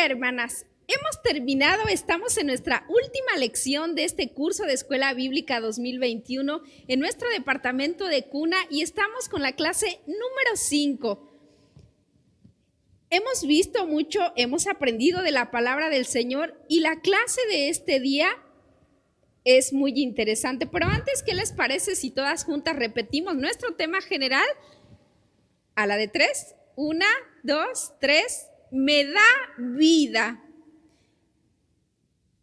día, hermanas. Hemos terminado, estamos en nuestra última lección de este curso de Escuela Bíblica 2021 en nuestro departamento de cuna y estamos con la clase número 5. Hemos visto mucho, hemos aprendido de la palabra del Señor y la clase de este día es muy interesante. Pero antes, ¿qué les parece si todas juntas repetimos nuestro tema general? A la de 3, 1, 2, 3, me da vida.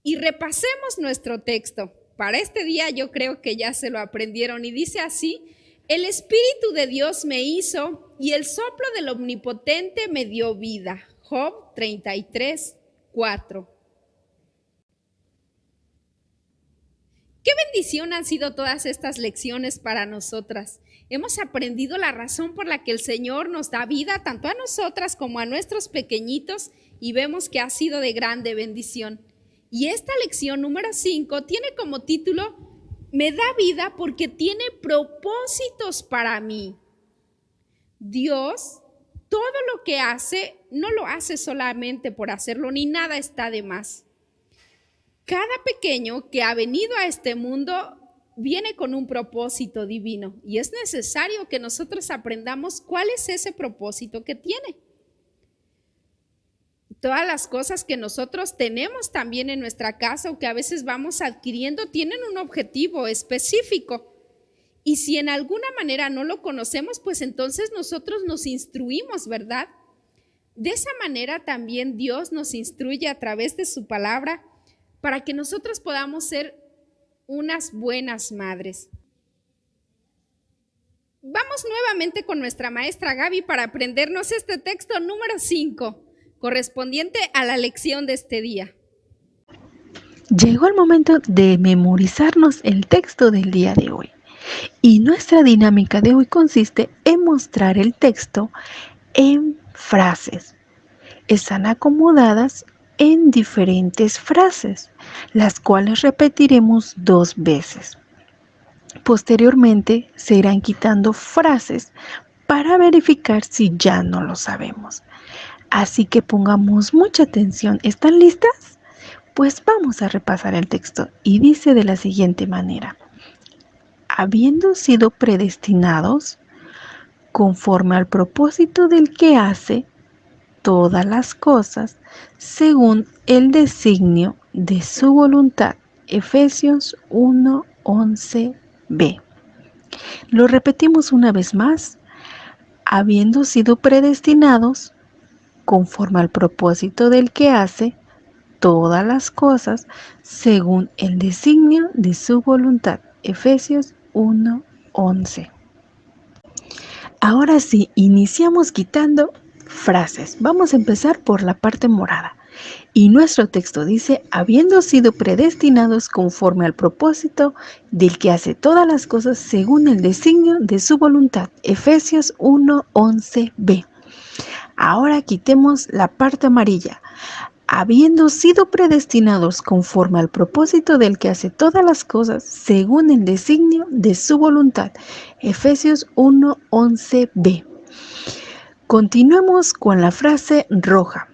Y repasemos nuestro texto. Para este día yo creo que ya se lo aprendieron y dice así: el Espíritu de Dios me hizo y el soplo del Omnipotente me dio vida. Job 33, 4. Qué bendición han sido todas estas lecciones para nosotras. Hemos aprendido la razón por la que el Señor nos da vida tanto a nosotras como a nuestros pequeñitos y vemos que ha sido de grande bendición. Y esta lección número 5 tiene como título: me da vida porque tiene propósitos para mí. Dios, todo lo que hace, no lo hace solamente por hacerlo, ni nada está de más. Cada pequeño que ha venido a este mundo viene con un propósito divino y es necesario que nosotros aprendamos cuál es ese propósito que tiene. Todas las cosas que nosotros tenemos también en nuestra casa o que a veces vamos adquiriendo tienen un objetivo específico. Y si en alguna manera no lo conocemos, pues entonces nosotros nos instruimos, ¿verdad? De esa manera también Dios nos instruye a través de su palabra para que nosotros podamos ser unas buenas madres. Vamos nuevamente con nuestra maestra Gaby para aprendernos este texto número 5. Correspondiente a la lección de este día. Llegó el momento de memorizarnos el texto del día de hoy. Y nuestra dinámica de hoy consiste en mostrar el texto en frases. Están acomodadas en diferentes frases, las cuales repetiremos 2 veces. Posteriormente se irán quitando frases para verificar si ya no lo sabemos. Así que pongamos mucha atención. ¿Están listas? Pues vamos a repasar el texto y dice de la siguiente manera: habiendo sido predestinados conforme al propósito del que hace todas las cosas según el designio de su voluntad. Efesios 1:11b. Lo repetimos una vez más: habiendo sido predestinados conforme al propósito del que hace todas las cosas según el designio de su voluntad. Efesios 1:11. Ahora sí, iniciamos quitando frases. Vamos a empezar por la parte morada. Y nuestro texto dice: habiendo sido predestinados conforme al propósito del que hace todas las cosas según el designio de su voluntad. Efesios 1:11b. Ahora quitemos la parte amarilla. Habiendo sido predestinados conforme al propósito del que hace todas las cosas según el designio de su voluntad. Efesios 1:11b. Continuemos con la frase roja.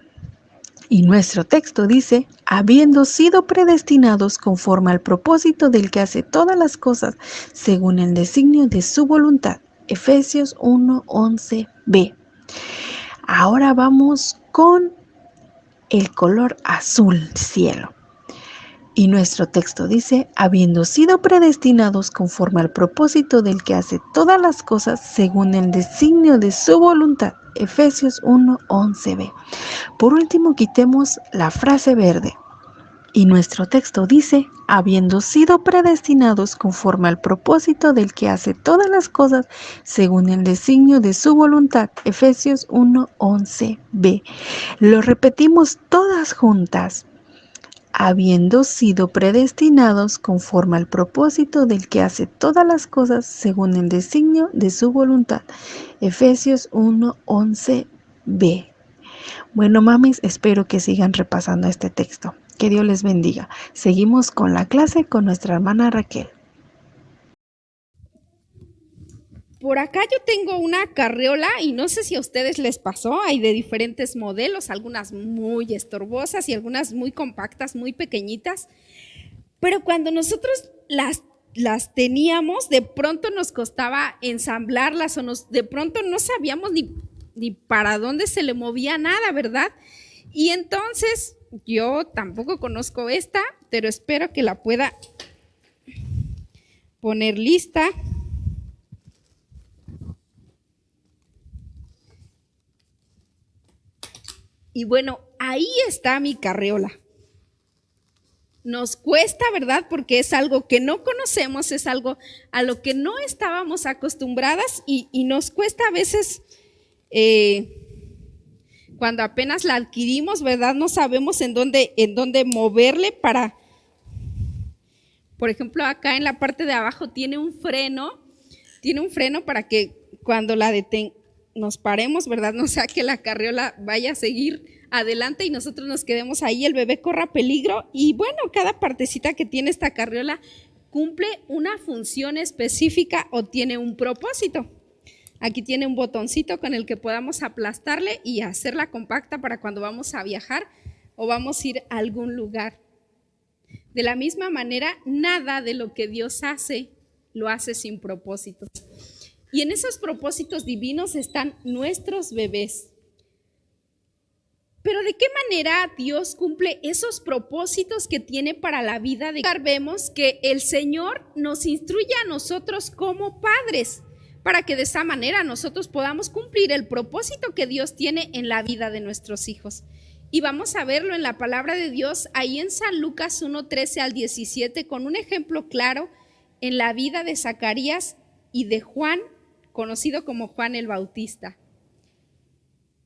Y nuestro texto dice: habiendo sido predestinados conforme al propósito del que hace todas las cosas según el designio de su voluntad. Efesios 1:11b. Ahora vamos con el color azul cielo. Y nuestro texto dice: habiendo sido predestinados conforme al propósito del que hace todas las cosas según el designio de su voluntad. Efesios 1:11b. Por último, quitemos la frase verde. Y nuestro texto dice: habiendo sido predestinados conforme al propósito del que hace todas las cosas según el designio de su voluntad. Efesios 1:11b. Lo repetimos todas juntas: habiendo sido predestinados conforme al propósito del que hace todas las cosas según el designio de su voluntad. Efesios 1:11b. Bueno, mamis, espero que sigan repasando este texto. Que Dios les bendiga. Seguimos con la clase con nuestra hermana Raquel. por acá yo tengo una carriola y no sé si a ustedes les pasó, hay de diferentes modelos, algunas muy estorbosas y algunas muy compactas, muy pequeñitas, pero cuando nosotros las teníamos, de pronto nos costaba ensamblarlas o de pronto no sabíamos ni para dónde se le movía nada, ¿verdad? Y entonces yo tampoco conozco esta, pero espero que la pueda poner lista. Y bueno, ahí está mi carriola. Nos cuesta, ¿verdad? Porque es algo que no conocemos, es algo a lo que no estábamos acostumbradas y nos cuesta a veces, cuando apenas la adquirimos, ¿verdad? No sabemos en dónde moverle para, por ejemplo, acá en la parte de abajo tiene un freno para que cuando nos paremos, ¿verdad? No sea que la carriola vaya a seguir adelante y nosotros nos quedemos ahí, el bebé corra peligro. Y bueno, cada partecita que tiene esta carriola cumple una función específica o tiene un propósito. Aquí tiene un botoncito con el que podamos aplastarle y hacerla compacta para cuando vamos a viajar o vamos a ir a algún lugar. De la misma manera, nada de lo que Dios hace lo hace sin propósito. Y en esos propósitos divinos están nuestros bebés. Pero ¿de qué manera Dios cumple esos propósitos que tiene para la vida? Vemos que el Señor nos instruye a nosotros como padres, para que de esa manera nosotros podamos cumplir el propósito que Dios tiene en la vida de nuestros hijos. Y vamos a verlo en la palabra de Dios, ahí en San Lucas 1:13 al 17, con un ejemplo claro en la vida de Zacarías y de Juan, conocido como Juan el Bautista.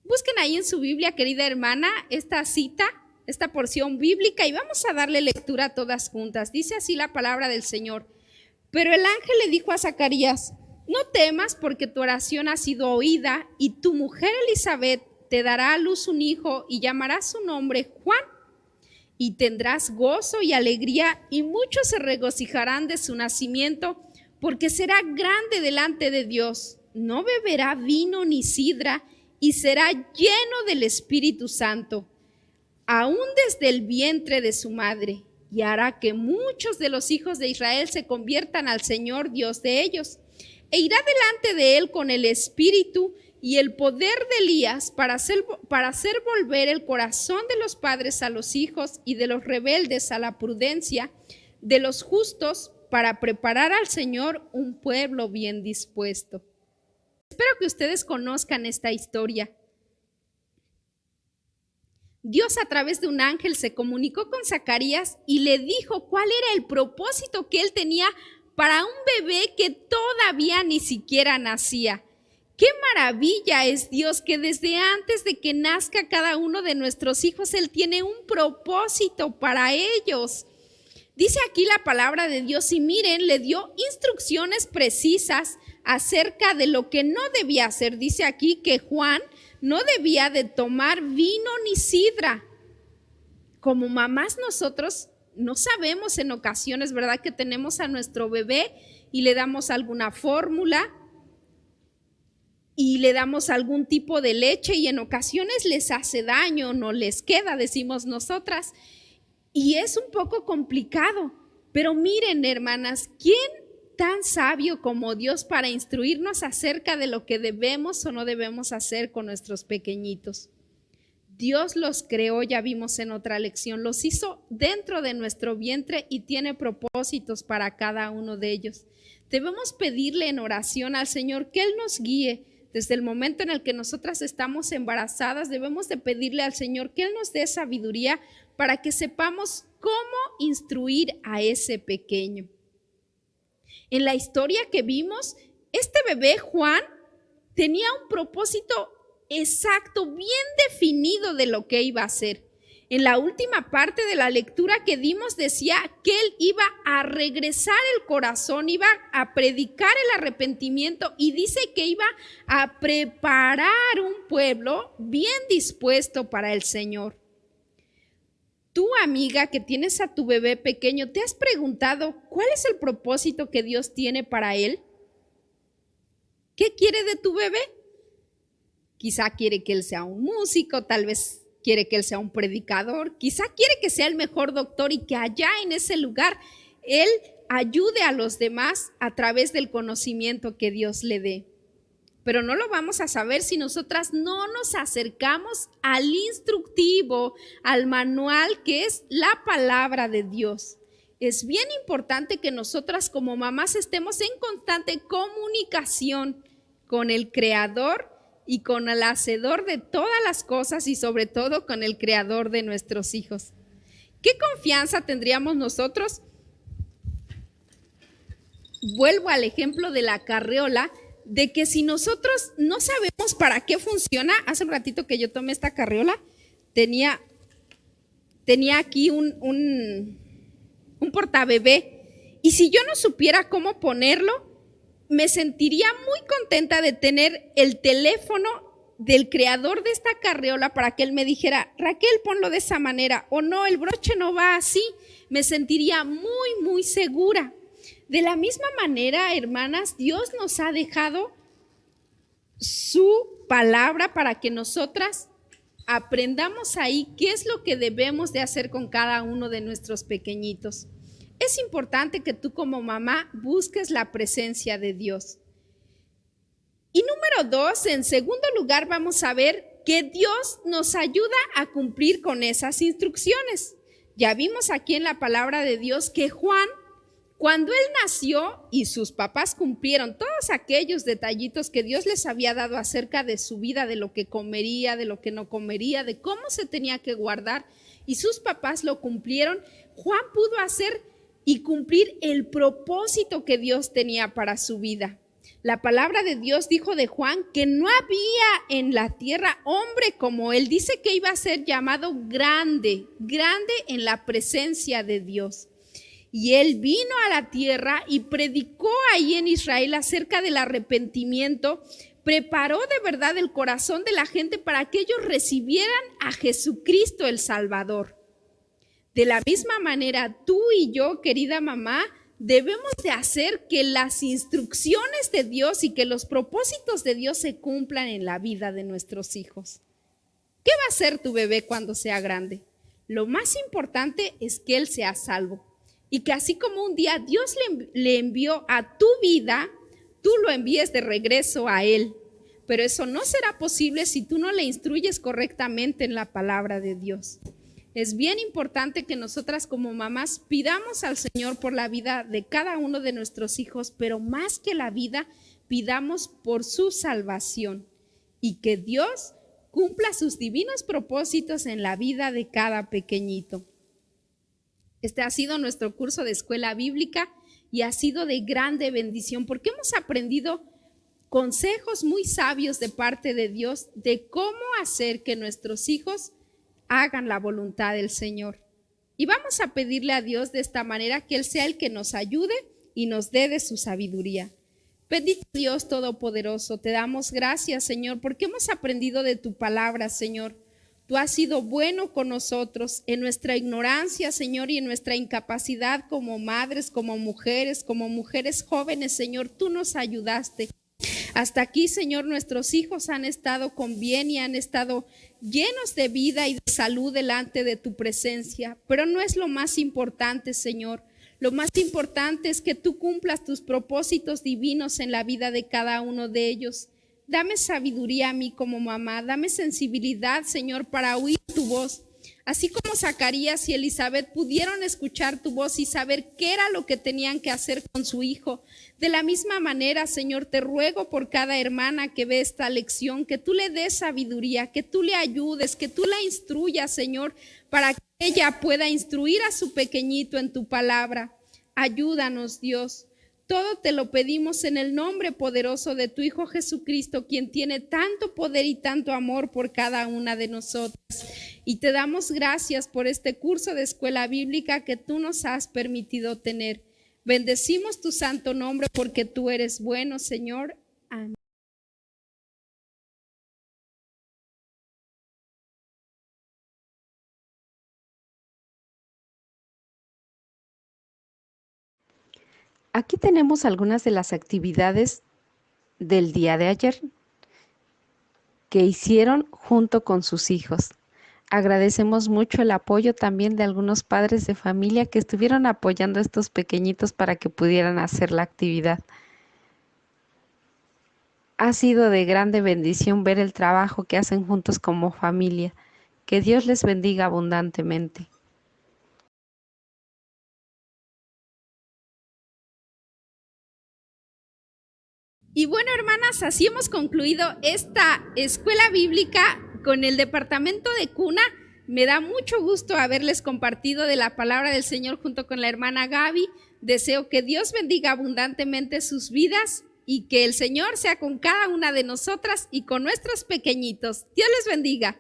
Busquen ahí en su Biblia, querida hermana, esta cita, esta porción bíblica, y vamos a darle lectura a todas juntas. Dice así la palabra del Señor. Pero el ángel le dijo a Zacarías: no temas, porque tu oración ha sido oída, y tu mujer Elizabeth te dará a luz un hijo y llamarás su nombre Juan. Y tendrás gozo y alegría, y muchos se regocijarán de su nacimiento, porque será grande delante de Dios. No beberá vino ni sidra, y será lleno del Espíritu Santo, aún desde el vientre de su madre, y hará que muchos de los hijos de Israel se conviertan al Señor Dios de ellos. E irá delante de él con el espíritu y el poder de Elías para hacer volver el corazón de los padres a los hijos y de los rebeldes a la prudencia, de los justos para preparar al Señor un pueblo bien dispuesto. Espero que ustedes conozcan esta historia. Dios a través de un ángel se comunicó con Zacarías y le dijo cuál era el propósito que él tenía para un bebé que todavía ni siquiera nacía. ¡Qué maravilla es Dios, que desde antes de que nazca cada uno de nuestros hijos, Él tiene un propósito para ellos! Dice aquí la palabra de Dios, y miren, le dio instrucciones precisas acerca de lo que no debía hacer. Dice aquí que Juan no debía de tomar vino ni sidra. Como mamás nosotros no sabemos en ocasiones, ¿verdad?, que tenemos a nuestro bebé y le damos alguna fórmula y le damos algún tipo de leche y en ocasiones les hace daño, no les queda, decimos nosotras, y es un poco complicado. Pero miren, hermanas, ¿quién tan sabio como Dios para instruirnos acerca de lo que debemos o no debemos hacer con nuestros pequeñitos? Dios los creó, ya vimos en otra lección, los hizo dentro de nuestro vientre y tiene propósitos para cada uno de ellos. Debemos pedirle en oración al Señor que Él nos guíe. Desde el momento en el que nosotras estamos embarazadas, debemos de pedirle al Señor que Él nos dé sabiduría para que sepamos cómo instruir a ese pequeño. En la historia que vimos, este bebé Juan tenía un propósito exacto, bien definido de lo que iba a hacer. En la última parte de la lectura que dimos decía que él iba a regresar el corazón, iba a predicar el arrepentimiento y dice que iba a preparar un pueblo bien dispuesto para el Señor. Tú, amiga, que tienes a tu bebé pequeño, ¿te has preguntado cuál es el propósito que Dios tiene para él? de tu bebé. Quizá quiere que él sea un músico, tal vez quiere que él sea un predicador, quizá quiere que sea el mejor doctor y que allá en ese lugar él ayude a los demás a través del conocimiento que Dios le dé. Pero no lo vamos a saber si nosotras no nos acercamos al instructivo, al manual que es la palabra de Dios. Es bien importante que nosotras como mamás estemos en constante comunicación con el Creador y con el Hacedor de todas las cosas y sobre todo con el Creador de nuestros hijos. ¿Qué confianza tendríamos nosotros? Vuelvo al ejemplo de la carriola, de que si nosotros no sabemos para qué funciona, hace un ratito que yo tomé esta carriola, tenía aquí un portabebé, y si yo no supiera cómo ponerlo, me sentiría muy contenta de tener el teléfono del creador de esta carriola para que él me dijera, Raquel, ponlo de esa manera, o no, el broche no va así. Me sentiría muy, muy segura. De la misma manera, hermanas, Dios nos ha dejado su palabra para que nosotras aprendamos ahí qué es lo que debemos de hacer con cada uno de nuestros pequeñitos. Es importante que tú como mamá busques la presencia de Dios. Y número 2, en segundo lugar, vamos a ver que Dios nos ayuda a cumplir con esas instrucciones. Ya vimos aquí en la palabra de Dios que Juan, cuando él nació y sus papás cumplieron todos aquellos detallitos que Dios les había dado acerca de su vida, de lo que comería, de lo que no comería, de cómo se tenía que guardar, y sus papás lo cumplieron, Juan pudo hacer y cumplir el propósito que Dios tenía para su vida. La palabra de Dios dijo de Juan que no había en la tierra hombre como él. Dice que iba a ser llamado grande, grande en la presencia de Dios. Y él vino a la tierra y predicó ahí en Israel acerca del arrepentimiento, preparó de verdad el corazón de la gente para que ellos recibieran a Jesucristo el Salvador. De la misma manera, tú y yo, querida mamá, debemos de hacer que las instrucciones de Dios y que los propósitos de Dios se cumplan en la vida de nuestros hijos. ¿Qué va a hacer tu bebé cuando sea grande? Lo más importante es que él sea salvo. Y que así como un día Dios le envió a tu vida, tú lo envíes de regreso a él. Pero eso no será posible si tú no le instruyes correctamente en la palabra de Dios. Es bien importante que nosotras como mamás pidamos al Señor por la vida de cada uno de nuestros hijos, pero más que la vida, pidamos por su salvación y que Dios cumpla sus divinos propósitos en la vida de cada pequeñito. Este ha sido nuestro curso de escuela bíblica y ha sido de grande bendición porque hemos aprendido consejos muy sabios de parte de Dios de cómo hacer que nuestros hijos hagan la voluntad del Señor. Y vamos a pedirle a Dios de esta manera que Él sea el que nos ayude y nos dé de su sabiduría. Bendito Dios Todopoderoso, te damos gracias, Señor, porque hemos aprendido de tu palabra, Señor. Tú has sido bueno con nosotros en nuestra ignorancia, Señor, y en nuestra incapacidad como madres, como mujeres jóvenes, Señor, tú nos ayudaste. Hasta aquí, Señor, nuestros hijos han estado con bien y han estado llenos de vida y de salud delante de tu presencia, pero no es lo más importante, Señor. Lo más importante es que tú cumplas tus propósitos divinos en la vida de cada uno de ellos. Dame sabiduría a mí como mamá, dame sensibilidad, Señor, para oír tu voz. Así como Zacarías y Elizabeth pudieron escuchar tu voz y saber qué era lo que tenían que hacer con su hijo. De la misma manera, Señor, te ruego por cada hermana que ve esta lección, que tú le des sabiduría, que tú le ayudes, que tú la instruyas, Señor, para que ella pueda instruir a su pequeñito en tu palabra. Ayúdanos, Dios. Todo te lo pedimos en el nombre poderoso de tu Hijo Jesucristo, quien tiene tanto poder y tanto amor por cada una de nosotras. Y te damos gracias por este curso de escuela bíblica que tú nos has permitido tener. Bendecimos tu santo nombre porque tú eres bueno, Señor. Amén. Aquí tenemos algunas de las actividades del día de ayer que hicieron junto con sus hijos. Agradecemos mucho el apoyo también de algunos padres de familia que estuvieron apoyando a estos pequeñitos para que pudieran hacer la actividad. Ha sido de grande bendición ver el trabajo que hacen juntos como familia. Que Dios les bendiga abundantemente. Y bueno, hermanas, así hemos concluido esta escuela bíblica con el departamento de cuna. Me da mucho gusto haberles compartido de la palabra del Señor junto con la hermana Gaby. Deseo que Dios bendiga abundantemente sus vidas y que el Señor sea con cada una de nosotras y con nuestros pequeñitos. Dios les bendiga.